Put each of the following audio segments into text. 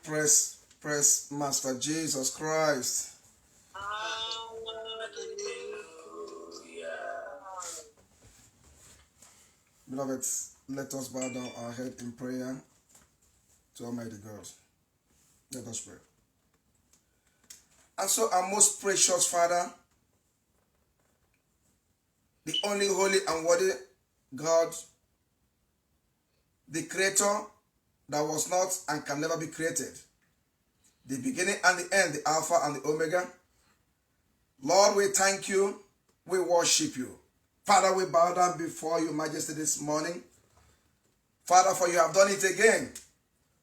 Praise Master Jesus Christ. Beloved, let us bow down our head in prayer to Almighty God. Let us pray. And so, our most precious Father, the only holy and worthy God, the Creator that was not and can never be created, the beginning and the end, the Alpha and the Omega. Lord, we thank you. We worship you. Father, we bow down before your majesty this morning. Father, for you have done it again.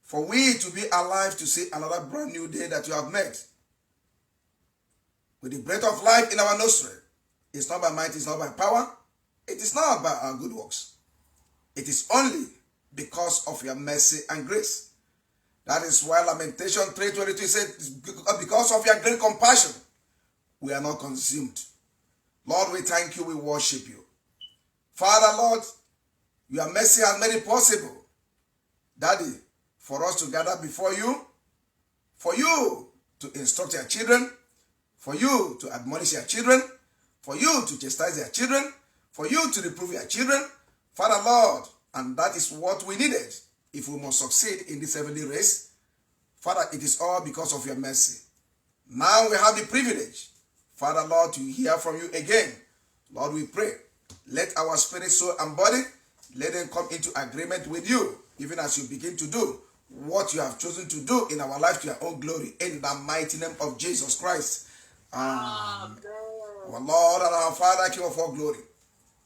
For we to be alive to see another brand new day that you have made. With the breath of life in our nostril. It's not by might, it's not by power. It is not by our good works. It is only because of your mercy and grace. That is why Lamentation 3:22 said, because of your great compassion, we are not consumed. Lord, we thank you, we worship you. Father, Lord, your mercy has made it possible, Daddy, for us to gather before you, for you to instruct your children, for you to admonish your children, for you to chastise your children, for you to reprove your children, Father, Lord, and that is what we needed if we must succeed in this heavenly race. Father, it is all because of your mercy. Now we have the privilege, Father, Lord, to hear from you again. Lord, we pray, let our spirit, soul, and body, let them come into agreement with you, even as you begin to do what you have chosen to do in our life to your own glory, in the mighty name of Jesus Christ. Amen. Our Lord and our Father, King of all glory.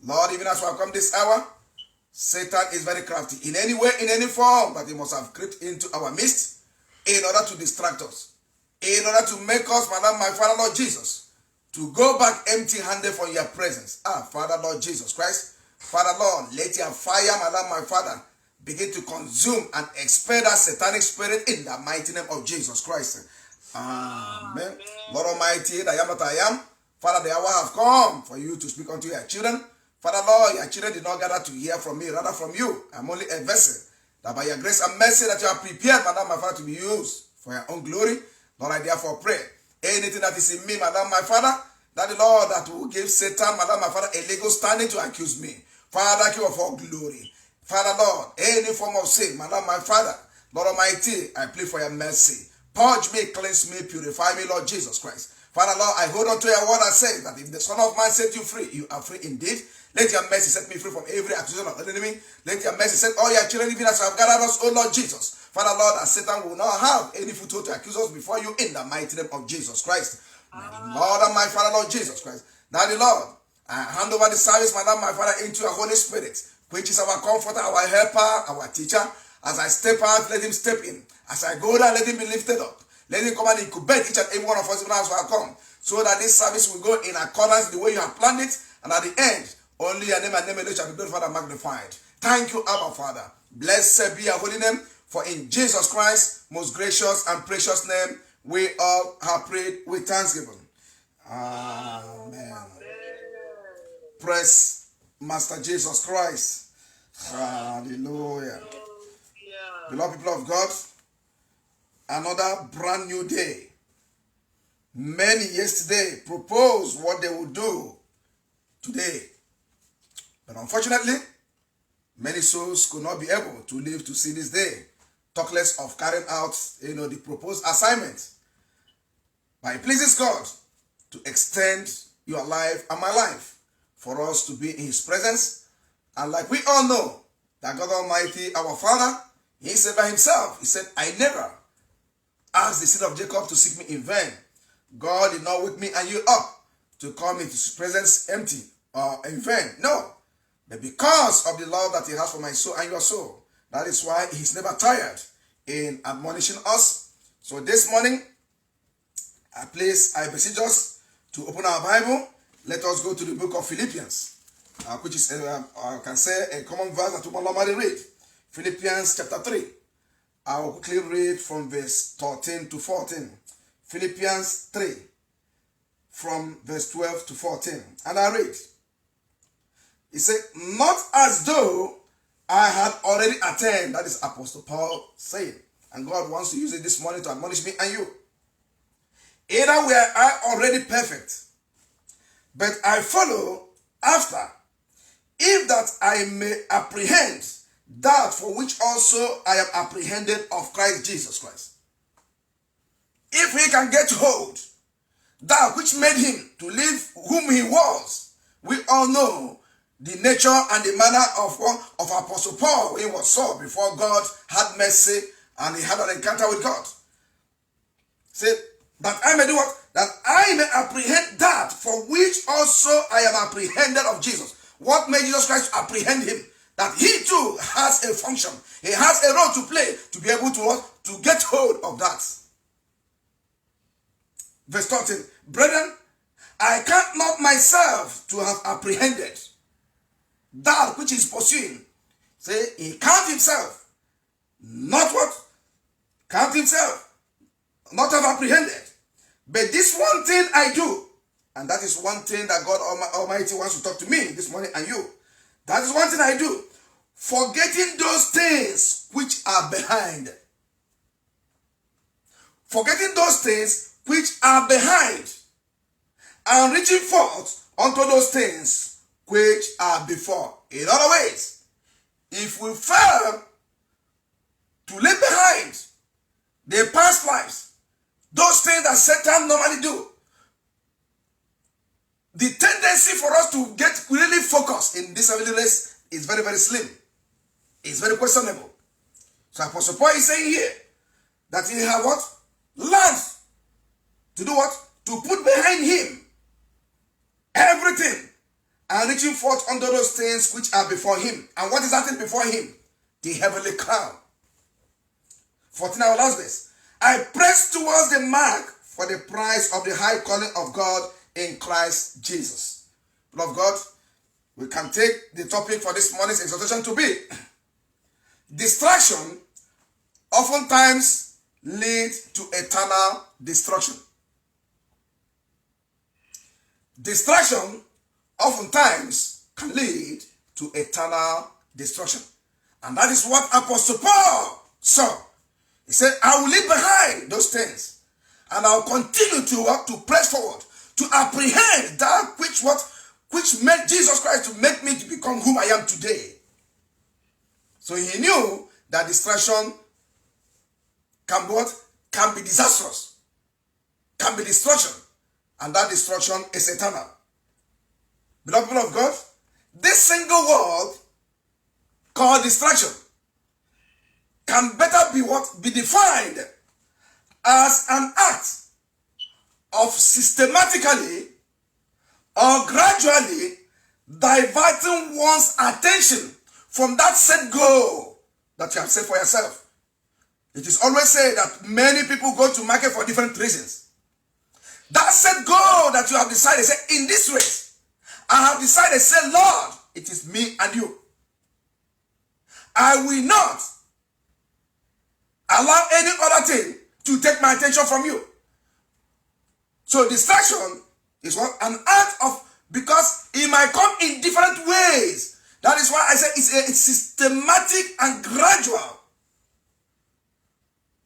Lord, even as we have come this hour, Satan is very crafty. In any way, in any form, that he must have crept into our midst in order to distract us, in order to make us, my Father, Lord Jesus, to go back empty-handed from your presence. Father, Lord Jesus Christ. Father, Lord, let your fire, my Father, begin to consume and expel that satanic spirit in the mighty name of Jesus Christ. Amen. Lord Almighty, I am that I am. Father, the hour have come for you to speak unto your children. Father, Lord, your children did not gather to hear from me, rather from you. I'm only a vessel, that by your grace and mercy that you have prepared, Madam, my Father, to be used for your own glory. Lord, I therefore pray, anything that is in me, Madam, my Father, that the Lord that will give Satan, Madam, my Father, a legal standing to accuse me. Father, King of all glory. Father, Lord, any form of sin, Madam, my Father, Lord Almighty, I plead for your mercy. Purge me, cleanse me, purify me, Lord Jesus Christ. Father, Lord, I hold on to your word that says that if the Son of Man set you free, you are free indeed. Let your mercy set me free from every accusation of the enemy. Let your mercy set all your children, even as you have gathered us, O Lord Jesus. Father, Lord, that Satan will not have any foothold to accuse us before you in the mighty name of Jesus Christ. Lord and my Father, Lord Jesus Christ. Daddy, Lord, I hand over the service, Madam, my Father, into your Holy Spirit, which is our comforter, our helper, our teacher. As I step out, let him step in. As I go down, let him be lifted up. Let him come and incubate each and every one of us, even as we have come, so that this service will go in accordance with the way you have planned it, and at the end, only your name and name alone shall be glorified and magnified. Thank you, Abba Father. Blessed be your holy name, for in Jesus Christ's most gracious and precious name, we all have prayed with thanksgiving. Amen. Praise Master Jesus Christ. Hallelujah. Beloved people of God, another brand new day. Many yesterday proposed what they would do today. But unfortunately, many souls could not be able to live to see this day. Talk less of carrying out, the proposed assignment. But it pleases God to extend your life and my life for us to be in his presence. And like we all know, that God Almighty, our Father, he said by himself, he said, I never asked the seed of Jacob to seek me in vain. God did not wake me and you up to come into his presence empty or in vain. No. But because of the love that he has for my soul and your soul, that is why he's never tired in admonishing us. So this morning, I beseech us to open our Bible. Let us go to the book of Philippians, which is, I can say, a common verse that we normally read. Philippians chapter 3. I will quickly read from verse 13 to 14. Philippians 3, from verse 12 to 14. And I read. He said, not as though I had already attained, that is Apostle Paul saying, And God wants to use it this morning to admonish me and you. Either we are already perfect, but I follow after, if that I may apprehend that for which also I am apprehended of Christ Jesus Christ. If we can get hold that which made him to live whom he was, we all know the nature and the manner of Apostle Paul when he was Saul before God had mercy and he had an encounter with God. Say, that I may do what? That I may apprehend that for which also I am apprehended of Jesus. What made Jesus Christ apprehend him? That he too has a function. He has a role to play to be able to what? To get hold of that. Verse 13. Brethren, I count not myself to have apprehended that which is pursuing. Say, he count himself. Not what? Count himself. Not have apprehended. But this one thing I do. And that is one thing that God Almighty wants to talk to me this morning and you. That is one thing I do. Forgetting those things which are behind. Forgetting those things which are behind. And reaching forth unto those things which are before. In other ways, if we fail to leave behind the past lives, those things that Satan normally do, the tendency for us to get really focused in this heavenly race is very, very slim. It's very questionable. So Apostle Paul is saying here that he have what? Learned to do what? To put behind him everything and reaching forth unto those things which are before him. And what is that thing before him? The heavenly crown. 14, our last verse. I press towards the mark for the prize of the high calling of God in Christ Jesus. Lord of God, we can take the topic for this morning's exhortation to be distraction oftentimes lead to eternal destruction. Distraction oftentimes can lead to eternal destruction. And that is what Apostle Paul saw. He said, I will leave behind those things and I'll continue to press forward, to apprehend that which made Jesus Christ to make me to become whom I am today. So he knew that distraction can be disastrous, can be destruction, and that destruction is eternal. Beloved people of God, this single word called distraction can better be defined as an act of systematically or gradually diverting one's attention from that set goal that you have set for yourself. It is always said that many people go to market for different reasons. That set goal that you have decided, say, in this race, I have decided, say, Lord, it is me and you. I will not allow any other thing to take my attention from you. So distraction is what? An act of, because it might come in different ways. That is why I say it's a systematic and gradual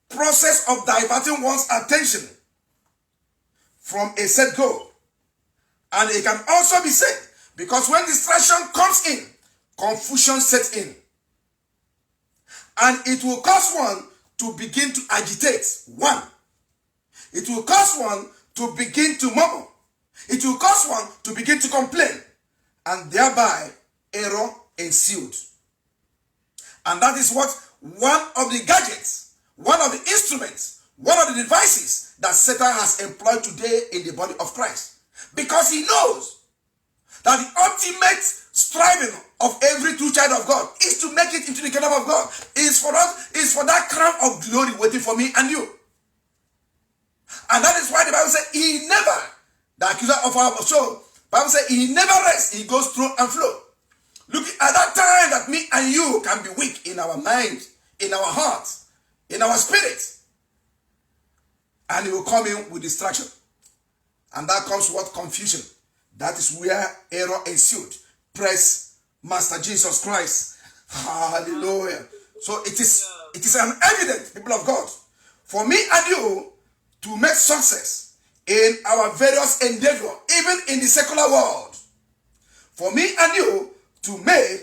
process of diverting one's attention from a set goal. And it can also be said, because when distraction comes in, confusion sets in. And it will cause one to begin to agitate. One. It will cause one to begin to murmur. It will cause one to begin to complain. And thereby, error ensued. And that is what one of the gadgets, one of the instruments, one of the devices that Satan has employed today in the body of Christ. Because he knows that the ultimate striving of every true child of God is to make it into the kingdom of God. Is for us, is for that crown of glory waiting for me and you. And that is why the Bible says he never, the accuser of our soul, the Bible says he never rests, he goes through and flow. Look at that time that me and you can be weak in our mind, in our heart, in our spirit. And he will come in with distraction. And that comes what? Confusion. That is where error ensued. Praise Master Jesus Christ. Hallelujah. So it is it is an evident, people of God, for me and you to make success in our various endeavors, even in the secular world. For me and you to make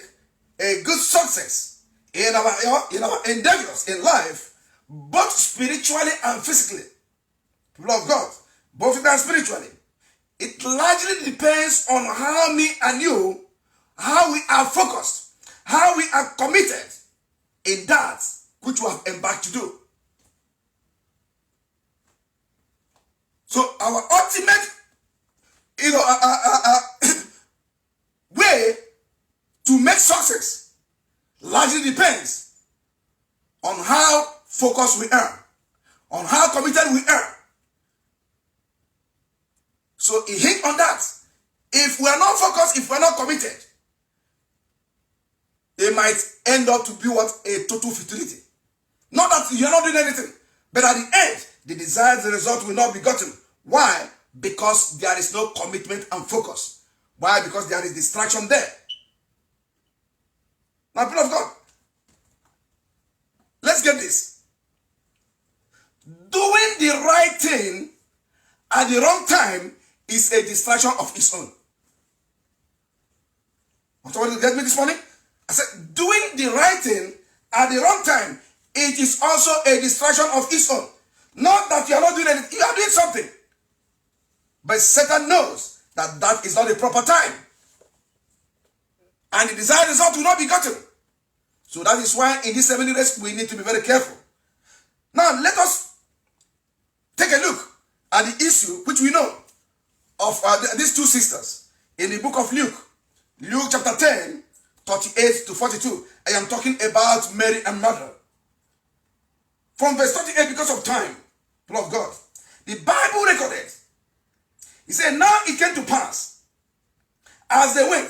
a good success in our endeavors in life, both spiritually and physically. People of God, both physically and spiritually. It largely depends on how me and you, how we are focused, how we are committed in that which we have embarked to do. So our ultimate, way to make success largely depends on how focused we are, on how committed we are. So it hit on that. If we are not focused, if we are not committed, it might end up to be what? A total futility. Not that you are not doing anything, but at the end, the desired result will not be gotten. Why? Because there is no commitment and focus. Why? Because there is distraction there. Now, people of God, let's get this. Doing the right thing at the wrong time is a distraction of its own. Want to get me this morning? I said, doing the right thing at the wrong time, it is also a distraction of its own. Not that you are not doing anything, you are doing something. But Satan knows that that is not the proper time. And the desired result will not be gotten. So that is why in these 7 days we need to be very careful. Now let us take a look at the issue which we know of these two sisters in the book of Luke. Luke chapter 10, 38 to 42. I am talking about Mary and Martha. From verse 38, because of time, people of God, the Bible recorded. He said, now it came to pass, as they went,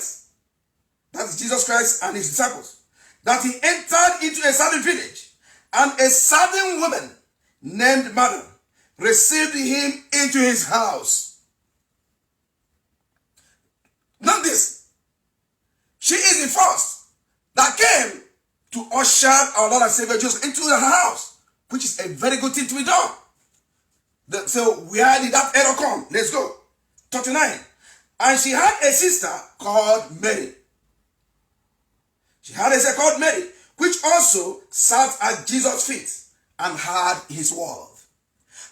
that is Jesus Christ and his disciples, that he entered into a certain village, and a certain woman named Martha received him into his house. Note this. She is the first that came to usher our Lord and Savior Jesus into her house, which is a very good thing to be done. So where did that error come? Let's go. 39. And she had a sister called Mary. She had a sister called Mary, which also sat at Jesus' feet and heard his word.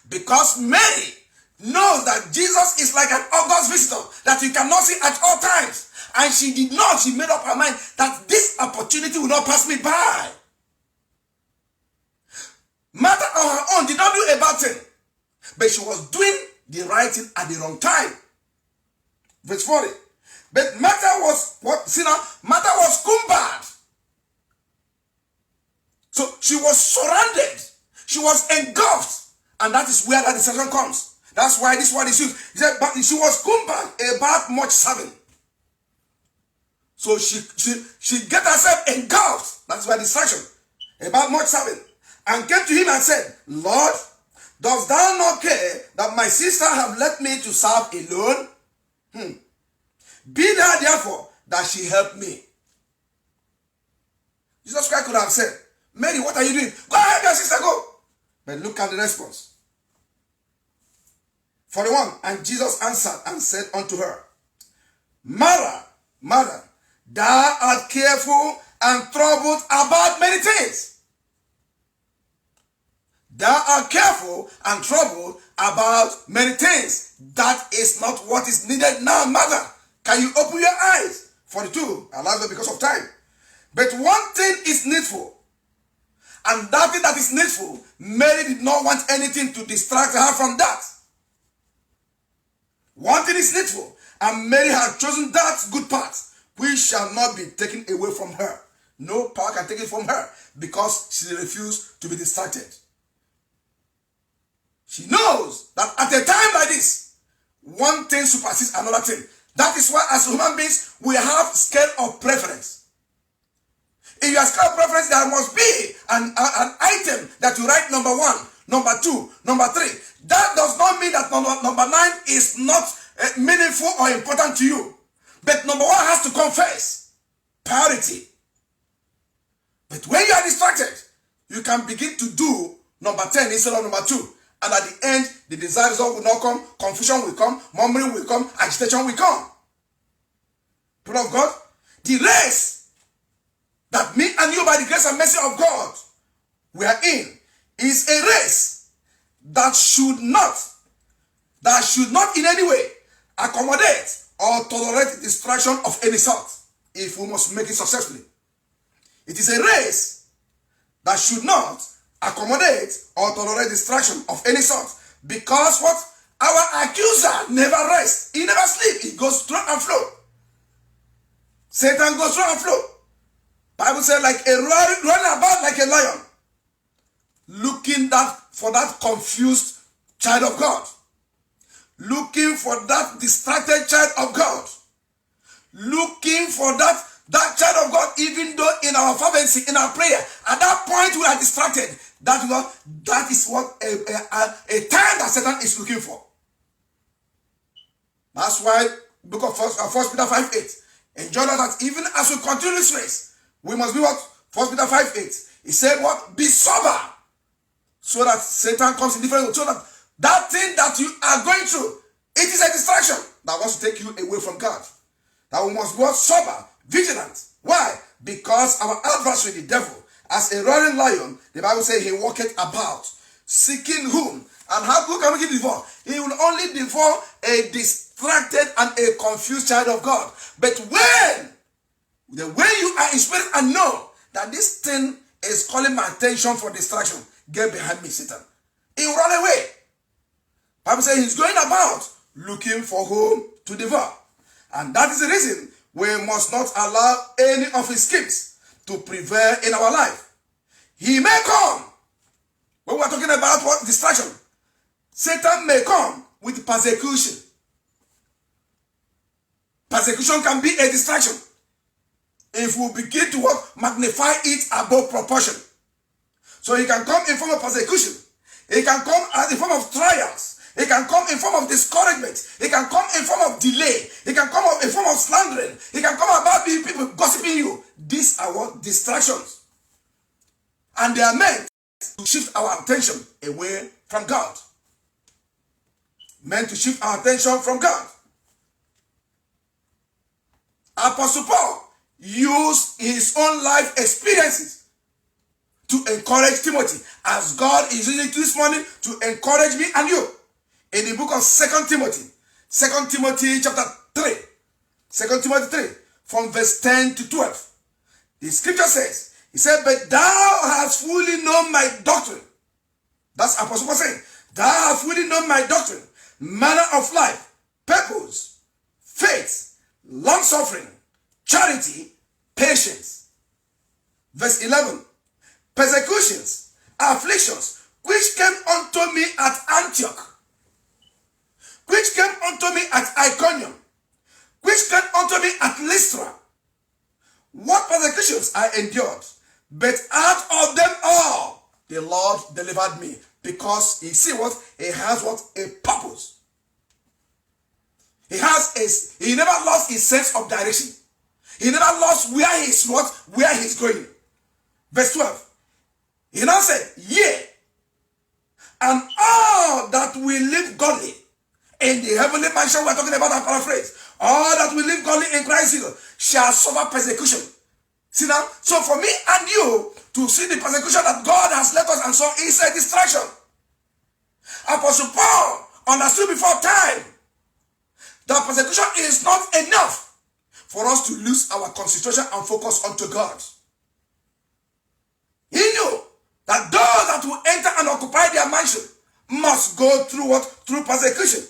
Because Mary knows that Jesus is like an august visitor that you cannot see at all times. And she made up her mind that this opportunity will not pass me by. Martha on her own did not do a bad thing, but she was doing the right thing at the wrong time. Verse 40. But Martha was, Martha was cumbered. So she was surrounded. She was engulfed. And that is where that deception comes. That's why this word is used. He said, but she was cumbered about much serving. So she get herself engulfed. That's why distraction. About much serving. And came to him and said, Lord, dost thou not care that my sister have left me to serve alone? Be thou therefore that she help me. Jesus Christ could have said, Mary, what are you doing? Go ahead, your sister, go. But look at the response. 41. And Jesus answered and said unto her, Martha, Martha, thou art careful and troubled about many things. Thou art careful and troubled about many things. That is not what is needed now, Martha. Can you open your eyes? 42. I love that because of time. But one thing is needful. And that thing that is needful, Mary did not want anything to distract her from that. One thing is needful. And Mary had chosen that good part, which shall not be taken away from her. No power can take it from her, because she refused to be distracted. She knows that at a time like this, one thing supersedes another thing. That is why as human beings, we have scale of preference. In your scale of preference, there must be an item that you write number 1, number 2, number 3. That does not mean that number 9 is not meaningful or important to you. But number 1 has to come first. Priority. But when you are distracted, you can begin to do number 10 instead of number 2. And at the end, the desired result will not come, confusion will come, murmuring will come, agitation will come. People of God, the race that me and you, by the grace and mercy of God, we are in, is a race that should not in any way accommodate or tolerate distraction of any sort if we must make it successfully. It is a race that should not accommodate or tolerate distraction of any sort, because what? Our accuser never rests. He never sleeps. He goes through and flow. Satan goes through and flow. Bible says, like a running about like a lion, looking for that confused child of God, looking for that distracted child of God, looking for that child of God, even though in our fervency, in our prayer, at that point we are distracted. That is what a time that Satan is looking for. That's why book of 1 Peter 5:8 enjoy that even as we continue this race, we must be what? 1 Peter 5:8. He said what? Be sober, so that Satan comes in different ways, so that thing that you are going through, it is a distraction that wants to take you away from God. That we must be sober, vigilant. Why? Because our adversary, the devil, as a roaring lion, the Bible says he walketh about, seeking whom? And who can we devour? He will only devour a distracted and a confused child of God. But when you are in spirit and know that this thing is calling my attention for distraction, get behind me, Satan. He will run away. Bible says he's going about looking for whom to devour. And that is the reason we must not allow any of his schemes to prevail in our life. He may come. When we're talking about what? Distraction. Satan may come with persecution. Persecution can be a distraction if we begin to magnify it above proportion. So he can come in form of persecution. He can come in form of trials. He can come in form of discouragement. He can come in form of delay. He can come in form of slandering. He can come about people gossiping you. These are what? Distractions. And they are meant to shift our attention away from God. Meant to shift our attention from God. Apostle Paul used his own life experiences to encourage Timothy, as God is using it this morning to encourage me and you. In the book of 2 Timothy chapter 3, 2 Timothy 3, from verse 10 to 12, the scripture says, he said, but thou hast fully known my doctrine. That's Apostle Paul saying, thou hast fully known my doctrine, manner of life, purpose, faith, long-suffering, charity, patience. Verse 11, persecutions, afflictions, which came unto me at Antioch, which came unto me at Iconium, which came unto me at Lystra. What persecutions I endured, but out of them all, the Lord delivered me. Because he see what? He has what? A purpose. He never lost his sense of direction. He never lost where he's going. Verse 12. He now said, yea, and all that will live godly in the heavenly mansion, we're talking about, our paraphrase, all that will live godly in Christ Jesus shall suffer persecution. See now? So for me and you to see the persecution that God has left us and so is a distraction. Apostle Paul understood before time that persecution is not enough for us to lose our concentration and focus onto God. He knew that those that will enter and occupy their mansion must go through what? Through persecution.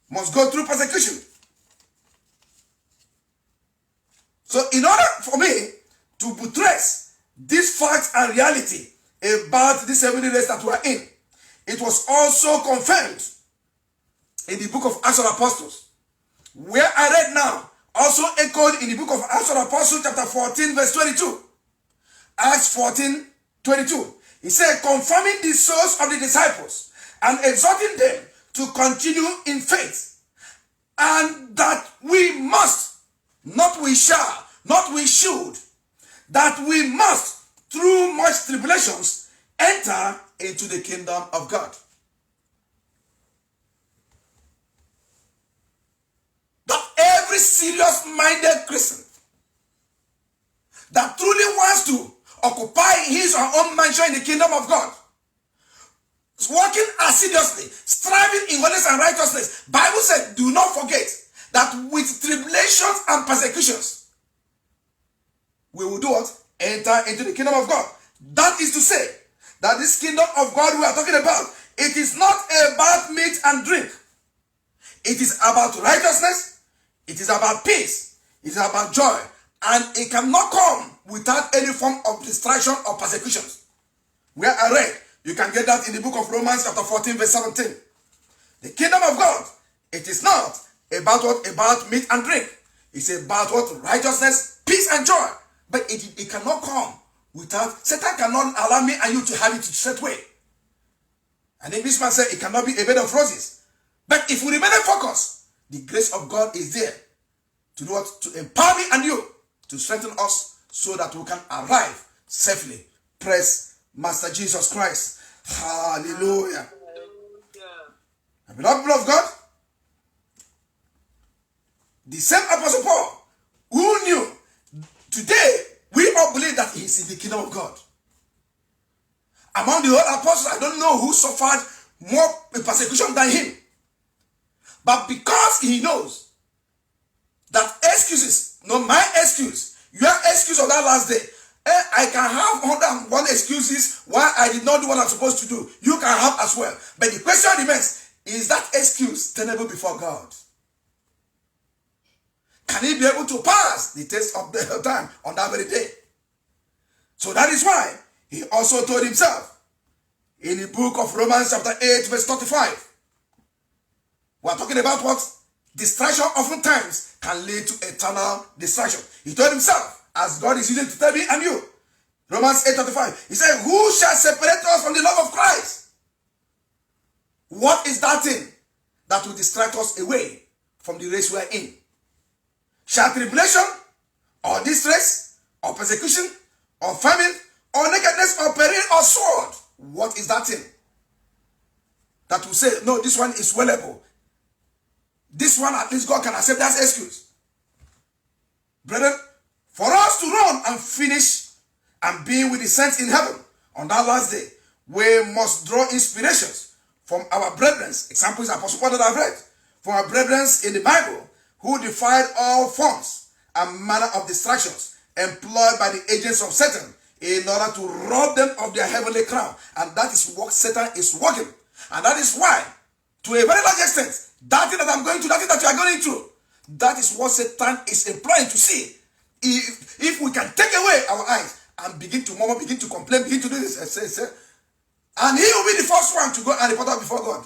Must go through persecution. So in order for me to buttress this fact and reality about this heavenly race that we are in, it was also confirmed in the book of Acts of Apostles, where I read now, also echoed in the book of Acts of Apostles chapter 14 verse 22. Acts 14, 22. He said, confirming the souls of the disciples and exhorting them to continue in faith, and that we must, not we shall, not we should, that we must through much tribulations, enter into the kingdom of God. That every serious-minded Christian that truly wants to occupy his or her own mansion in the kingdom of God, working assiduously, striving in holiness and righteousness, Bible said, do not forget that with tribulations and persecutions, we will do what? Enter into the kingdom of God. That is to say, that this kingdom of God we are talking about, it is not about meat and drink. It is about righteousness. It is about peace. It is about joy. And it cannot come without any form of distraction or persecutions. Where I read, you can get that in the book of Romans chapter 14 verse 17. The kingdom of God, it is not about what? About meat and drink. It's about what? Righteousness, peace and joy. But it cannot come without, Satan cannot allow me and you to have it straight away. And Englishman said it cannot be a bed of roses. But if we remain focused, the grace of God is there to do what? To empower me and you, to strengthen us so that we can arrive safely. Praise Master Jesus Christ. Hallelujah. And beloved people of God, the same Apostle Paul, who knew, today we all believe that he is in the kingdom of God. Among the whole apostles, I don't know who suffered more persecution than him. But because he knows that excuses, not my excuse, your excuse of that last day, I can have 101 excuses why I did not do what I'm supposed to do. You can have as well. But the question remains, is that excuse tenable before God? Can he be able to pass the test of the time on that very day? So that is why he also told himself in the book of Romans chapter 8 verse 35. We are talking about what? Distraction oftentimes can lead to eternal destruction. He told himself, as God is using to tell me and you, Romans 8:35, he said, who shall separate us from the love of Christ? What is that thing that will distract us away from the race we are in? Shall tribulation, or distress, or persecution, or famine, or nakedness, or peril, or sword? What is that thing that will say, no, this one is wellable? This one, at least God can accept that excuse. Brethren, for us to run and finish and be with the saints in heaven on that last day, we must draw inspirations from our brethren. Examples, Apostle Paul that I've read. From our brethren in the Bible, who defied all forms and manner of distractions employed by the agents of Satan in order to rob them of their heavenly crown. And that is what Satan is working. And that is why, to a very large extent, that thing that I'm going through, that thing that you are going through, that is what Satan is employing to see. If we can take away our eyes and begin to murmur, begin to complain, begin to do this, and he will be the first one to go and report out before God.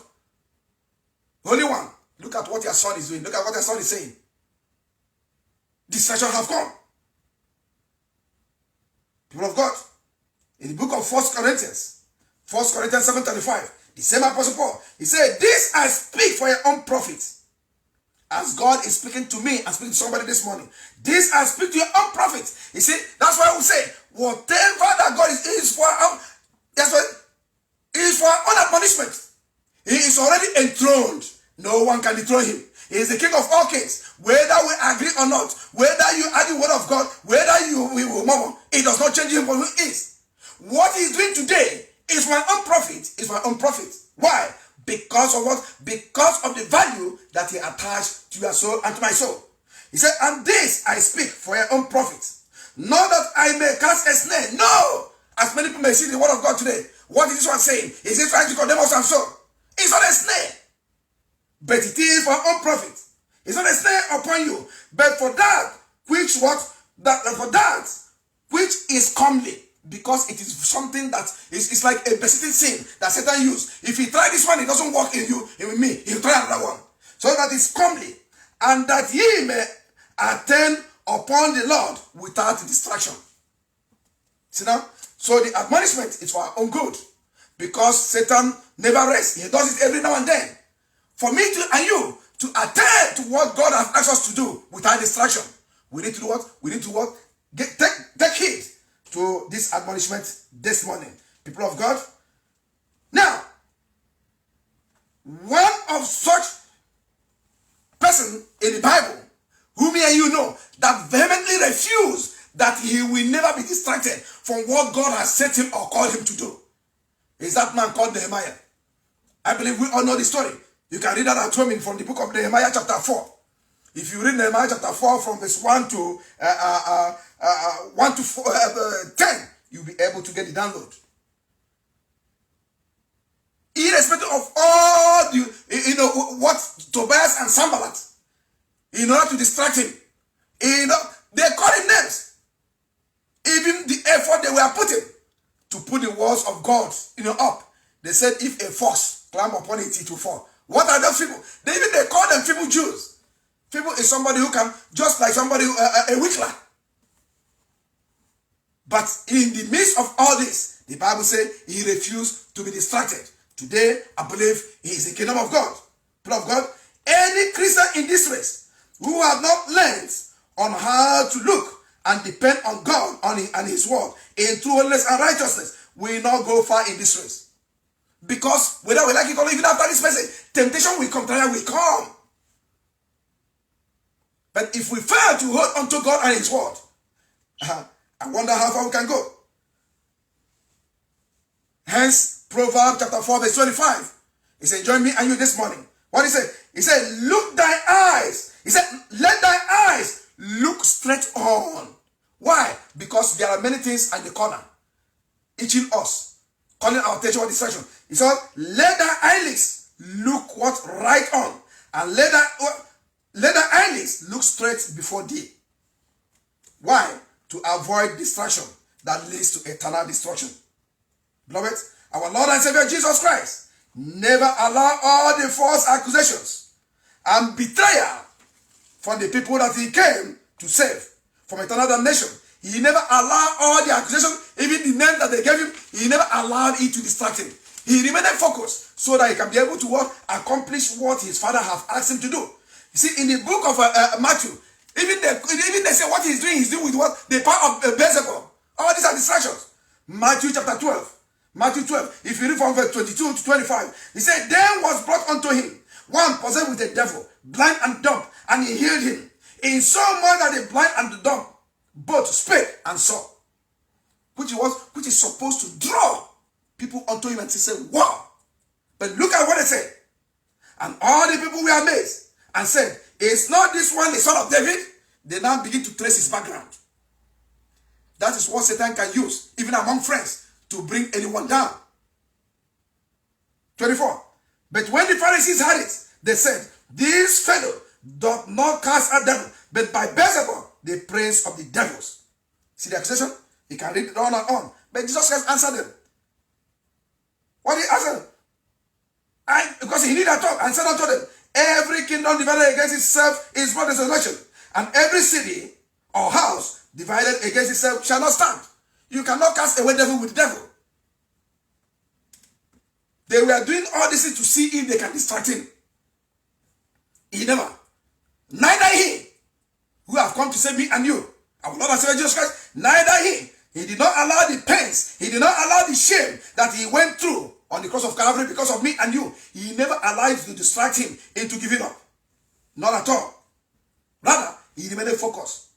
The only one. Look at what your son is doing. Look at what your son is saying. Distraction have come. People of God, in the book of 1 Corinthians 7:35, the same Apostle Paul, he said, this I speak for your own profit. As God is speaking to me and speaking to somebody this morning. This I speak to your own profit. You see, that's why we say, whatever that God is for our, that's what it is for our own admonishment. He is already enthroned. No one can dethrone him. He is the King of all kings. Whether we agree or not, whether you argue the word of God, whether we will murmur, it does not change him from who he is. What he is doing today is for my own profit. Is for my own profit. Why? Because of what? Because of the value that he attached to your soul and to my soul. He said, and this I speak for your own profit. Not that I may cast a snare. No! As many people may see the word of God today. What is this one saying? Is he trying to condemn us and so? It's not a snare. But it is for our own profit. It's not a snare upon you. But for that which is comely. Because it is something that is like a besetting sin that Satan used. If he try this one, it doesn't work in you, in me, he'll try another one. So that is comely. And that ye may attend upon the Lord without distraction. See now? So the admonishment is for our own good. Because Satan never rests. He does it every now and then. For me to and you to attend to what God has asked us to do without distraction. We need to do what? We need to what? Take heed to this admonishment this morning, people of God. Now, one of such person in the Bible, whom me and you know, that vehemently refused that he will never be distracted from what God has set him or called him to do, is that man called Nehemiah. I believe we all know the story. You can read that at home from the book of Nehemiah chapter 4. If you read Nehemiah chapter 4 from verse 1 to 10, you'll be able to get the download. Irrespective of all the, what Tobias and Sanballat, in order to distract him, they called him names. Even the effort they were putting to put the walls of God, up. They said, if a fox climb upon it, it will fall. What are those people? They call them feeble Jews. Feeble is somebody who can, just like somebody, a weakler. But in the midst of all this, the Bible says he refused to be distracted. Today, I believe he is the kingdom of God. People of God, any Christian in this race who have not learned on how to look and depend on God and his word in true holiness and righteousness will not go far in this race. Because whether we like it or not, even after this message, temptation will come, trial will come. But if we fail to hold on to God and his word, I wonder how far we can go. Hence, Proverbs chapter 4 verse 25. He said, join me and you this morning. What he said? He said, look thy eyes. He said, let thy eyes look straight on. Why? Because there are many things at the corner, itching us, calling our attention or distraction. He said, let thy eyelids look what right on, and let thy eyelids look straight before thee. Why? To avoid distraction that leads to eternal destruction. Beloved, our Lord and Savior Jesus Christ never allowed all the false accusations and betrayal from the people that he came to save from eternal damnation. He never allowed all the accusations, even the name that they gave him, he never allowed it to distract him. He remained focused so that he can be able to accomplish what his father have asked him to do. You see, in the book of Matthew, even they say what he's doing with what? The power of Beelzebub. All these are distractions. Matthew chapter 12. Matthew 12, if you read from verse 22 to 25, he said, then was brought unto him one possessed with a devil, blind and dumb, and he healed him. In so much that the blind and the dumb both spake and saw. Which is supposed to draw people unto him and to say, wow. But look at what they said. And all the people were amazed and said, is not this one the son of David? They now begin to trace his background. That is what Satan can use, even among friends, to bring anyone down. 24. But when the Pharisees heard it, they said, this fellow doth not cast out devil, but by Beelzebub, the prince of the devils. See the accusation? You can read it on and on. But Jesus Christ answered them. What did he answer them? Because he needed to talk and said unto them, every kingdom divided against itself is brought desolation, and every city or house divided against itself shall not stand. You cannot cast away devil with devil. They were doing all this to see if they can distract him. He never. Neither he who have come to save me and you, our Lord and Savior Jesus Christ, neither he. He did not allow the pains, he did not allow the shame that he went through on the cross of Calvary because of me and you. He never allowed it to distract him into giving up. Not at all. Rather, he remained focused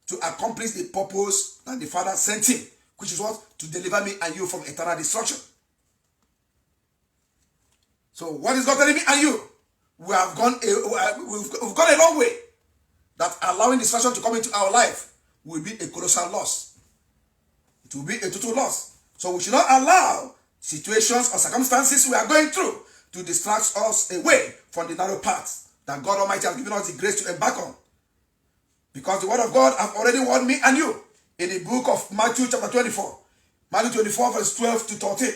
to accomplish the purpose that the Father sent him, which is what? To deliver me and you from eternal destruction. So what is God telling me and you? We've gone a long way. That allowing distraction to come into our life will be a colossal loss. It will be a total loss. So we should not allow situations or circumstances we are going through to distract us away from the narrow path that God Almighty has given us the grace to embark on. Because the word of God has already warned me and you in the book of Matthew chapter 24. Matthew 24 verse 12 to 13.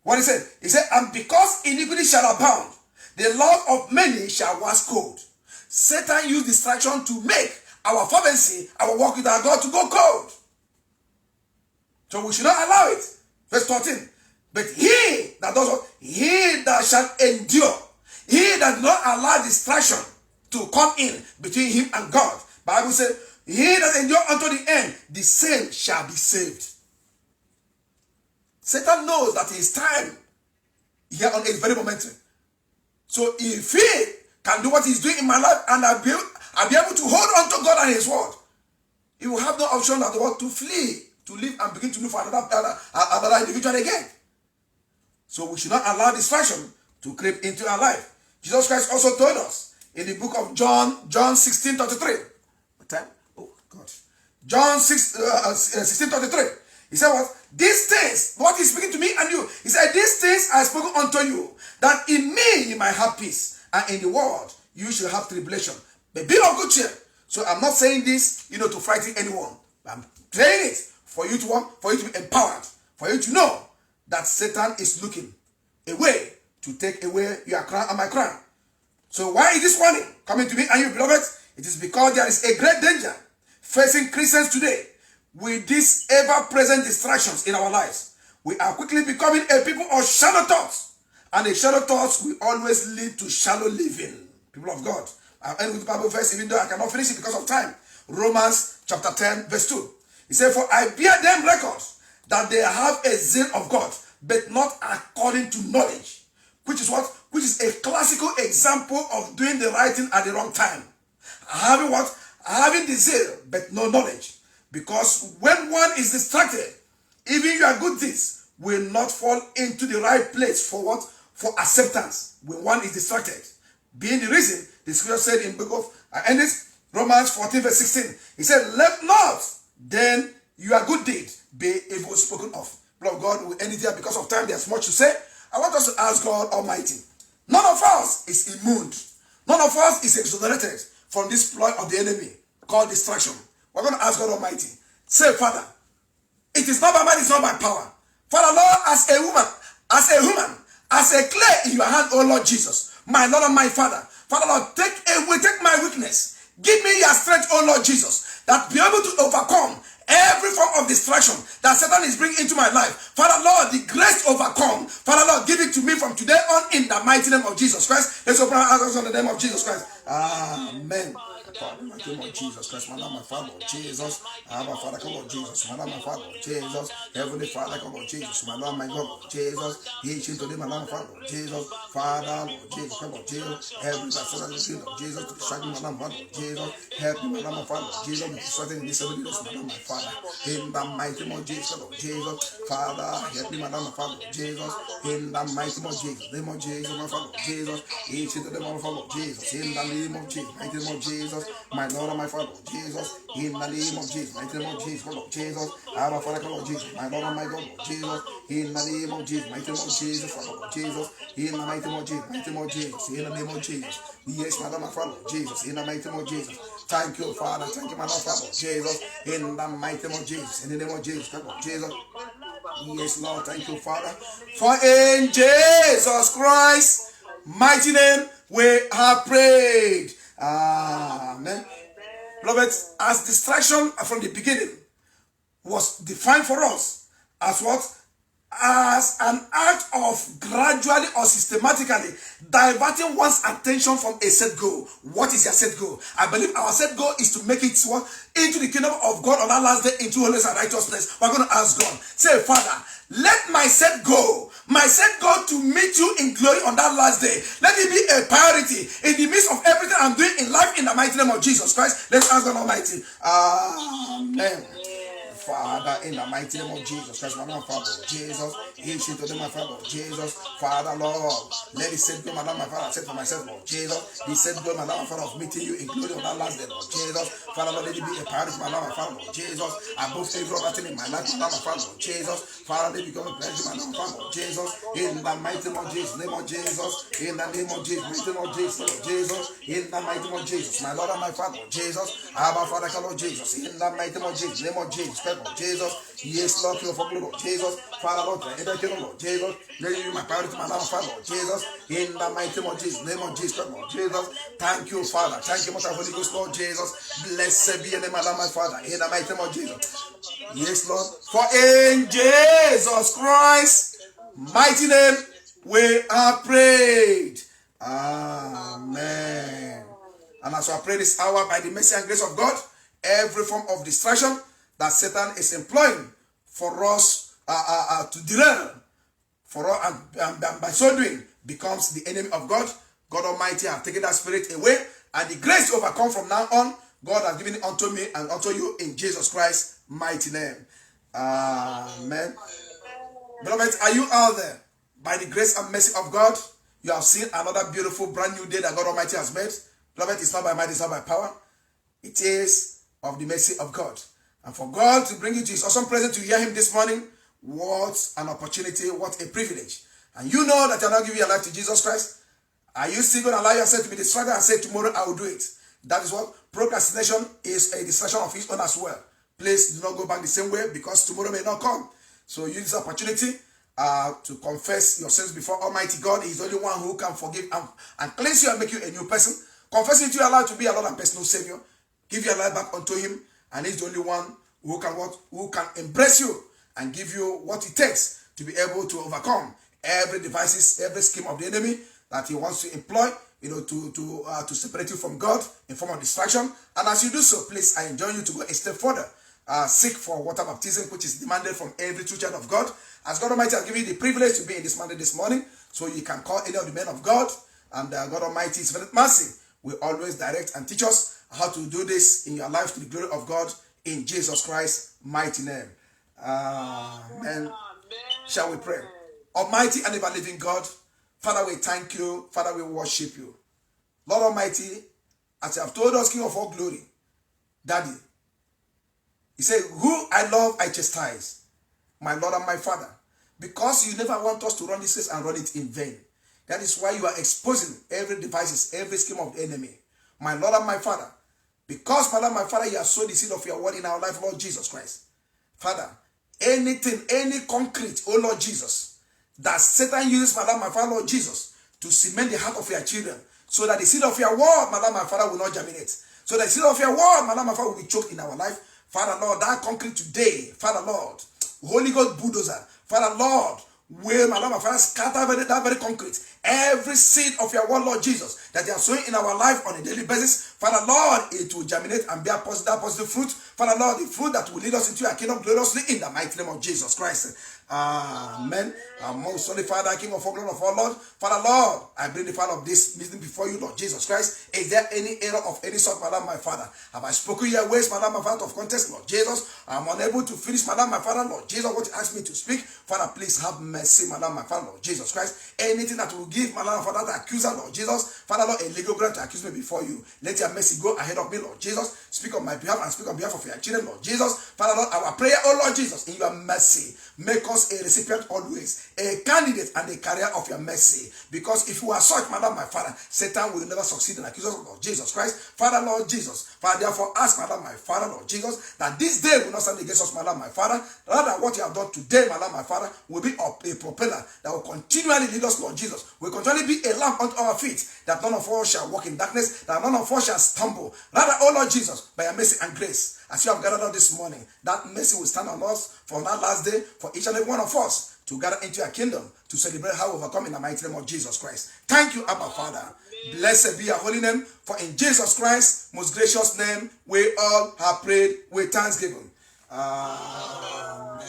What he said? He said, and because iniquity shall abound, the love of many shall wax cold. Satan used distraction to make our fervency, our walk with our God, to go cold. So we should not allow it. Verse 13. But he that does what? He that shall endure. He that does not allow distraction to come in between him and God. Bible says, he that endure unto the end, the same shall be saved. Satan knows that his time here on earth is very momentary. So if he can do what he's doing in my life and I'll be able to hold on to God and his word, he will have no option at all to flee, to live and begin to look for another individual again. So we should not allow distraction to creep into our life. Jesus Christ also told us in the book of John 16:33. What time? Oh God. John 16:33. He said what? These things, what he's speaking to me and you, he said, these things I have spoken unto you, that in me you might have peace, and in the world you shall have tribulation. But be of good cheer. So I'm not saying this, to frighten anyone. I'm saying it for you to be empowered, for you to know that Satan is looking away to take away your crown and my crown. So why is this warning coming to me and you, beloved? It is because there is a great danger facing Christians today with these ever-present distractions in our lives. We are quickly becoming a people of shallow thoughts. And the shallow thoughts will always lead to shallow living. People of God. I'll end with the Bible verse, even though I cannot finish it because of time. Romans chapter 10, verse 2. He said, for I bear them records that they have a zeal of God, but not according to knowledge. Which is what? Which is a classical example of doing the right thing at the wrong time. Having what? Having the zeal, but no knowledge. Because when one is distracted, even your good deeds will not fall into the right place for what? For acceptance. When one is distracted. Being the reason, the scripture said in book of Romans 14 verse 16. He said, let not then your good deed be evil spoken of. Lord God, will end it here because of time. There's much to say. I want us to ask God Almighty. None of us is immune. None of us is exonerated from this ploy of the enemy called distraction. We're going to ask God Almighty. Say, Father, it is not by might, it's not by power. Father, Lord, as a woman, as a clay in your hand, oh Lord Jesus, my Lord and my Father. Father, Lord, take my weakness. Give me your strength, oh Lord Jesus, that be able to overcome every form of distraction that Satan is bringing into my life. Father, Lord, the grace to overcome. Father, Lord, give it to me from today on in the mighty name of Jesus Christ. Let's open our eyes on the name of Jesus Christ. Amen. Father, my name of Jesus Christ, my name, my Father, Jesus, Abba, Father, come on, Jesus, my name, my Father, Jesus, Heavenly Father, come on, Jesus, my Lord, my God, Jesus, He should today, my name, Father, Jesus, Father, Lord, Jesus, come on, Jesus, Heavenly Father, Jesus, to distract me, my name, Father, Jesus, help me, my name, my Father, Jesus, to distract me, this evidence, my name, my Father, in the mighty name of Jesus, come on, Jesus, Father, help me, my name, my Father, Jesus, in the mighty name of Jesus, name of Jesus, my Father, Jesus, He should today, my Father, Jesus, in the name of Jesus, mighty name of Jesus, my Lord and my Father, Jesus, in the name of Jesus, mighty name of Jesus, Lord Jesus, our Father, Lord Jesus, my Lord and my God, Jesus, in the name of Jesus, mighty name of Jesus, Father, Jesus, in the mighty name of Jesus, mighty name of Jesus, in the name of Jesus, yes, my Lord, my Father, Jesus, in the mighty name of Jesus, thank you, Father, thank you, my Lord, Father, Jesus, in the mighty name of Jesus, in the name of Jesus, Lord Jesus, yes, Lord, thank you, Father, for in Jesus Christ, mighty name, we have prayed. Amen. Beloved, as distraction from the beginning was defined for us as what? As an act of gradually or systematically diverting one's attention from a set goal. What is your set goal? I believe our set goal is to make it what? Into the kingdom of God on that last day, into holiness and righteousness. We're going to ask God. Say, Father, let my set goal to meet you in glory on that last day. Let it be a priority in the midst of everything I'm doing in life in the mighty name of Jesus Christ. Let's ask God Almighty. Amen. Father, in the mighty name of Jesus Christ, my Lord, Father, Jesus, He should to my Father, Jesus, Father, Lord, let it set go, my Lord, my Father, I said for myself, Lord, Jesus, He said go, my Lord, my Father, of meeting you, including on that last day, Lord, Jesus, Father, Lord, let it be a priority, my Lord, my Father, Lord, Jesus, above every other thing in my life, my Lord, my Father, Lord, Jesus, Father, let it become a pleasure, my Lord, my Father, Lord, Jesus, in the mighty name of Jesus, name of Jesus, in the name of Jesus, mighty name of Jesus, Lord, Jesus, in the mighty name of Jesus, my Lord and my Father, Lord, Jesus, Abba, Father, Lord, Jesus, in the mighty name of Jesus, name of Jesus, Lord, Jesus, yes, Lord, King of glory, Lord Jesus, Father, Lord, enter kingdom, Lord Jesus, let you be my priority, my Lord, Father, Lord Jesus, in the mighty name of Jesus, name of Jesus, Lord Jesus, thank you, Father, thank you, most of Holy Ghost, Lord Jesus, blessed be your name, my Lord, my Father, in the mighty name of Jesus, yes, Lord, for in Jesus Christ, mighty name, we are prayed, amen. And as I pray this hour by the mercy and grace of God, every form of distraction that Satan is employing for us to derail, for us, and by so doing, becomes the enemy of God. God Almighty has taken that spirit away, and the grace to overcome from now on, God has given it unto me and unto you in Jesus Christ's mighty name. Amen. Beloved, are you out there? By the grace and mercy of God, you have seen another beautiful brand new day that God Almighty has made. Beloved, it's not by might, it's not by power. It is of the mercy of God. And for God to bring you to his awesome presence to hear him this morning, what an opportunity, what a privilege. And you know that you're not giving your life to Jesus Christ. Are you still going to allow yourself to be distracted and say, tomorrow I will do it? That is what procrastination is, a distraction of his own as well. Please do not go back the same way, because tomorrow may not come. So use this opportunity to confess your sins before Almighty God. He is the only one who can forgive and cleanse you and make you a new person. Confess it to your life to be a Lord and personal Savior. Give your life back unto him, and he's the only one who can embrace you and give you what it takes to be able to overcome every devices, every scheme of the enemy that he wants to employ, to separate you from God in form of distraction. And as you do so, please, I enjoin you to go a step further. Seek for water baptism, which is demanded from every true child of God. As God Almighty has given you the privilege to be in this mandate this morning, so you can call any of the men of God, and God Almighty's very mercy will always direct and teach us how to do this in your life to the glory of God in Jesus Christ's mighty name. Amen. Shall we pray? Almighty and ever-living God, Father, we thank you. Father, we worship you. Lord Almighty, as you have told us, King of all glory, Daddy, he said, who I love, I chastise, my Lord and my Father, because you never want us to run this race and run it in vain. That is why you are exposing every devices, every scheme of the enemy. My Lord and my Father, because, my Lord and my Father, you have sowed the seed of your word in our life, Lord Jesus Christ. Father, anything, any concrete, oh Lord Jesus, that Satan uses, my Lord, my Father, Lord Jesus, to cement the heart of your children, so that the seed of your word, my Lord, my Father, will not germinate. So that the seed of your word, my Lord, my Father, will be choked in our life. Father, Lord, that concrete today, Father, Lord, Holy Ghost bulldozer, Father, Lord, will, my Lord, my Father, scatter that very concrete. Every seed of your word, Lord Jesus, that you are sowing in our life on a daily basis, Father, Lord, it will germinate and bear positive fruit. Father, Lord, the fruit that will lead us into your kingdom gloriously in the mighty name of Jesus Christ. Amen. Most holy Father, King of all glory of all, Lord. Father, Lord, I bring the Father of this meeting before you, Lord Jesus Christ. Is there any error of any sort, Madam, my Father? Have I spoken your ways, Madam, my Father, of context, Lord Jesus? I'm unable to finish, Madam, my Father, Lord Jesus, what you asked me to speak. Father, please have mercy, Madam, my Father, Lord Jesus Christ. Anything that will give, Madam, my Father, the accuser, Lord Jesus, Father, Lord, a legal grant to accuse me before you. Let your mercy go ahead of me, Lord Jesus. Speak on my behalf and speak on behalf of your children, Lord Jesus. Father, Lord, our prayer, oh Lord Jesus, in your mercy, make us a recipient always, a candidate and a carrier of your mercy. Because if you are such, Madam, my Father, Satan will never succeed in accusing us, Lord Jesus Christ. Father, Lord Jesus, Father, therefore ask, Madam, my Father, Lord Jesus, that this day will not stand against us, Madam, my Father. Rather, what you have done today, Madam, my Father, will be a propeller that will continually lead us, Lord Jesus. Will continually be a lamp unto our feet, that none of us shall walk in darkness, that none of us shall stumble. Rather, oh Lord Jesus, by your mercy and grace, as you have gathered us this morning, that mercy will stand on us for that last day, for each and every one of us to gather into your kingdom, to celebrate how we overcome in the mighty name of Jesus Christ. Thank you, Abba Father. Blessed be your holy name, for in Jesus Christ's most gracious name, we all have prayed with thanksgiving. Amen.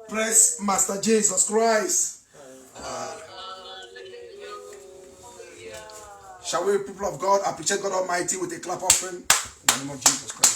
Praise Master Jesus Christ. Shall we, people of God, appreciate God Almighty with a clap offering in the name of Jesus Christ?